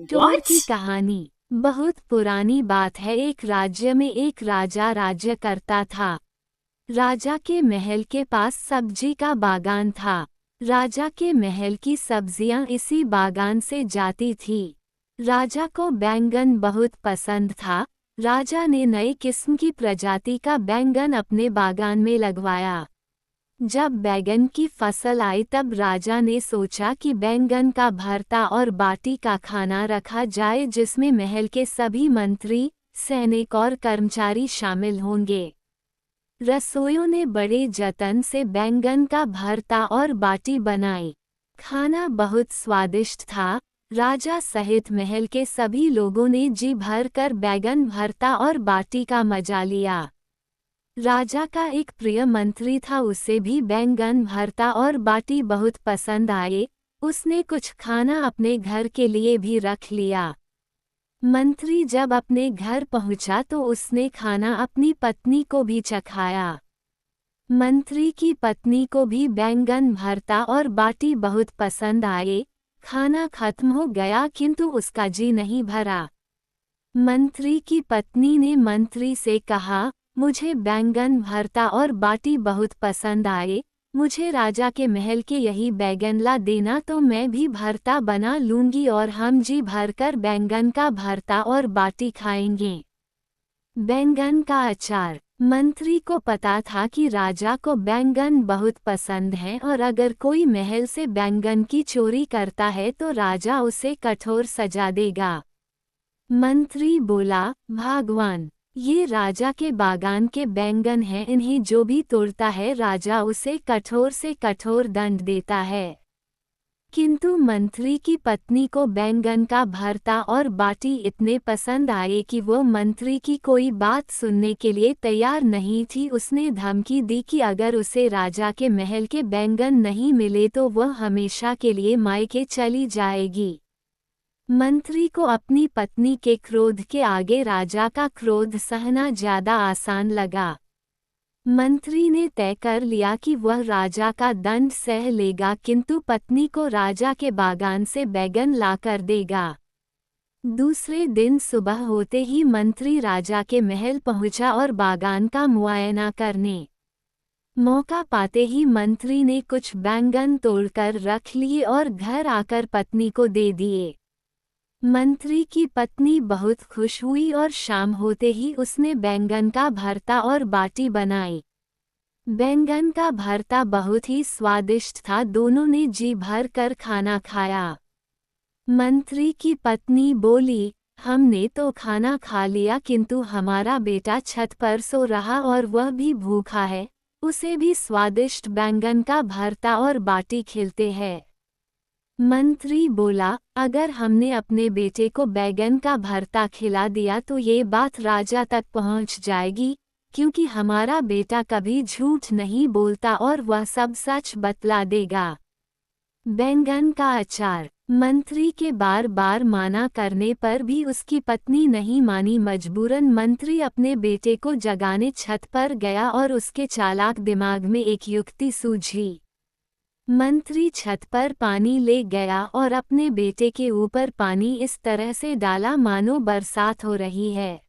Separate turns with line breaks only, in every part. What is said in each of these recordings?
चोर
What?
की कहानी। बहुत पुरानी बात है। एक राज्य में एक राजा राज्य करता था। राजा के महल के पास सब्जी का बागान था। राजा के महल की सब्जियां इसी बागान से जाती थी। राजा को बैंगन बहुत पसंद था। राजा ने नई किस्म की प्रजाति का बैंगन अपने बागान में लगवाया। जब बैंगन की फसल आई तब राजा ने सोचा कि बैंगन का भरता और बाटी का खाना रखा जाए, जिसमें महल के सभी मंत्री, सैनिक और कर्मचारी शामिल होंगे। रसोइयों ने बड़े जतन से बैंगन का भरता और बाटी बनाई। खाना बहुत स्वादिष्ट था। राजा सहित महल के सभी लोगों ने जी भर कर बैंगन भरता और बाटी का मजा लिया। राजा का एक प्रिय मंत्री था, उसे भी बैंगन भरता और बाटी बहुत पसंद आए। उसने कुछ खाना अपने घर के लिए भी रख लिया। मंत्री जब अपने घर पहुंचा तो उसने खाना अपनी पत्नी को भी चखाया। मंत्री की पत्नी को भी बैंगन भरता और बाटी बहुत पसंद आए। खाना खत्म हो गया किंतु उसका जी नहीं भरा। मंत्री की पत्नी ने मंत्री से कहा, मुझे बैंगन भरता और बाटी बहुत पसंद आए। मुझे राजा के महल के यही बैंगन ला देना तो मैं भी भरता बना लूंगी और हम जी भरकर बैंगन का भरता और बाटी खाएंगे। बैंगन का अचार। मंत्री को पता था कि राजा को बैंगन बहुत पसंद है और अगर कोई महल से बैंगन की चोरी करता है तो राजा उसे कठोर सजा देगा। मंत्री बोला, भगवान, ये राजा के बागान के बैंगन हैं, इन्हें जो भी तोड़ता है राजा उसे कठोर से कठोर दंड देता है। किंतु मंत्री की पत्नी को बैंगन का भरता और बाटी इतने पसंद आए कि वो मंत्री की कोई बात सुनने के लिए तैयार नहीं थी। उसने धमकी दी कि अगर उसे राजा के महल के बैंगन नहीं मिले तो वह हमेशा के लिए मायके चली जाएगी। मंत्री को अपनी पत्नी के क्रोध के आगे राजा का क्रोध सहना ज्यादा आसान लगा। मंत्री ने तय कर लिया कि वह राजा का दंड सह लेगा किंतु पत्नी को राजा के बागान से बैंगन लाकर देगा। दूसरे दिन सुबह होते ही मंत्री राजा के महल पहुंचा और बागान का मुआयना करने। मौका पाते ही मंत्री ने कुछ बैंगन तोड़कर रख लिए और घर आकर पत्नी को दे दिए। मंत्री की पत्नी बहुत खुश हुई और शाम होते ही उसने बैंगन का भरता और बाटी बनाई। बैंगन का भरता बहुत ही स्वादिष्ट था। दोनों ने जी भर कर खाना खाया। मंत्री की पत्नी बोली, हमने तो खाना खा लिया किंतु हमारा बेटा छत पर सो रहा और वह भी भूखा है, उसे भी स्वादिष्ट बैंगन का भरता और बाटी खिलते हैं। मंत्री बोला, अगर हमने अपने बेटे को बैंगन का भरता खिला दिया तो ये बात राजा तक पहुंच जाएगी, क्योंकि हमारा बेटा कभी झूठ नहीं बोलता और वह सब सच बतला देगा। बैंगन का अचार। मंत्री के बार बार माना करने पर भी उसकी पत्नी नहीं मानी। मजबूरन मंत्री अपने बेटे को जगाने छत पर गया और उसके चालाक दिमाग में एक युक्ति सूझी। मंत्री छत पर पानी ले गया और अपने बेटे के ऊपर पानी इस तरह से डाला मानो बरसात हो रही है।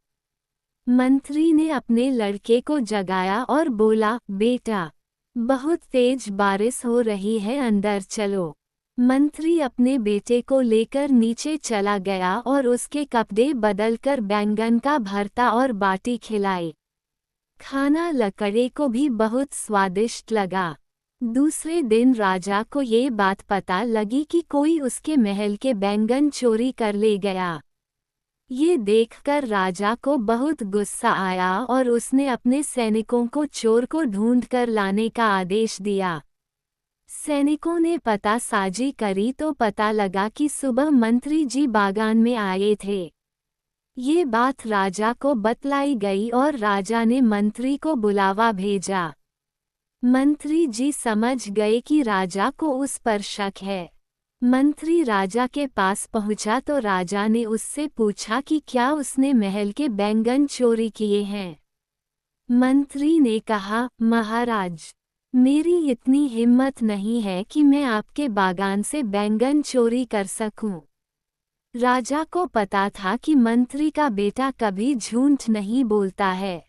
मंत्री ने अपने लड़के को जगाया और बोला, बेटा, बहुत तेज बारिश हो रही है, अंदर चलो। मंत्री अपने बेटे को लेकर नीचे चला गया और उसके कपड़े बदलकर बैंगन का भरता और बाटी खिलाई। खाना लड़के को भी बहुत स्वादिष्ट लगा। दूसरे दिन राजा को ये बात पता लगी कि कोई उसके महल के बैंगन चोरी कर ले गया। ये देखकर राजा को बहुत गुस्सा आया और उसने अपने सैनिकों को चोर को ढूंढकर लाने का आदेश दिया। सैनिकों ने पता साजी करी तो पता लगा कि सुबह मंत्री जी बागान में आए थे। ये बात राजा को बतलाई गई और राजा ने मंत्री को बुलावा भेजा। मंत्री जी समझ गए कि राजा को उस पर शक है। मंत्री राजा के पास पहुंचा तो राजा ने उससे पूछा कि क्या उसने महल के बैंगन चोरी किए हैं। मंत्री ने कहा, महाराज, मेरी इतनी हिम्मत नहीं है कि मैं आपके बागान से बैंगन चोरी कर सकूं। राजा को पता था कि मंत्री का बेटा कभी झूठ नहीं बोलता है।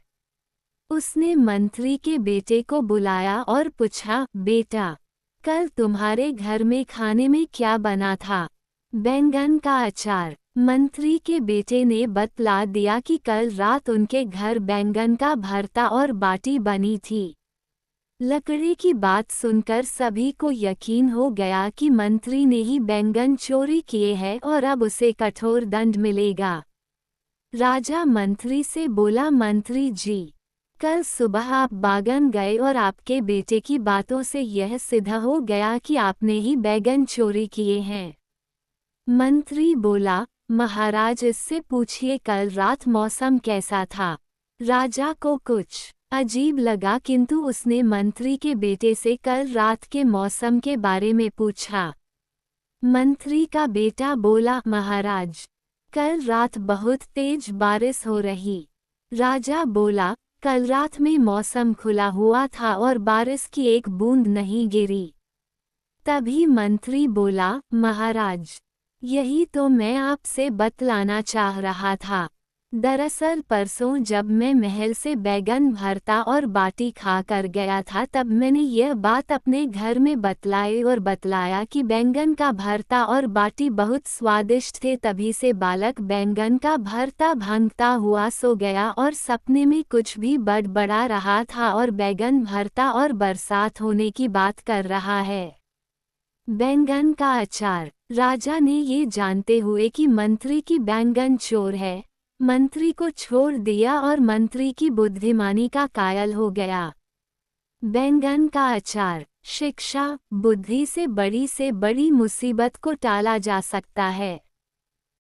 उसने मंत्री के बेटे को बुलाया और पूछा, बेटा, कल तुम्हारे घर में खाने में क्या बना था? बैंगन का अचार। मंत्री के बेटे ने बतला दिया कि कल रात उनके घर बैंगन का भरता और बाटी बनी थी। लकड़ी की बात सुनकर सभी को यकीन हो गया कि मंत्री ने ही बैंगन चोरी किए हैं और अब उसे कठोर दंड मिलेगा। राजा मंत्री से बोला, मंत्री जी, कल सुबह आप बागान गए और आपके बेटे की बातों से यह सिद्ध हो गया कि आपने ही बैंगन चोरी किए हैं। मंत्री बोला, महाराज, इससे पूछिए कल रात मौसम कैसा था। राजा को कुछ अजीब लगा, किंतु उसने मंत्री के बेटे से कल रात के मौसम के बारे में पूछा। मंत्री का बेटा बोला, महाराज, कल रात बहुत तेज बारिश हो रही। राजा बोला, कल रात में मौसम खुला हुआ था और बारिश की एक बूंद नहीं गिरी। तभी मंत्री बोला, महाराज, यही तो मैं आपसे बतलाना चाह रहा था। दरअसल परसों जब मैं महल से बैंगन भरता और बाटी खा कर गया था, तब मैंने यह बात अपने घर में बतलाई और बतलाया कि बैंगन का भरता और बाटी बहुत स्वादिष्ट थे। तभी से बालक बैंगन का भरता भांगता हुआ सो गया और सपने में कुछ भी बड़बड़ा रहा था और बैंगन भरता और बरसात होने की बात कर रहा है। बैंगन का अचार। राजा ने ये जानते हुए कि मंत्री की बैंगन चोर है, मंत्री को छोड़ दिया और मंत्री की बुद्धिमानी का कायल हो गया। बैंगन का अचार। शिक्षा। बुद्धि से बड़ी मुसीबत को टाला जा सकता है।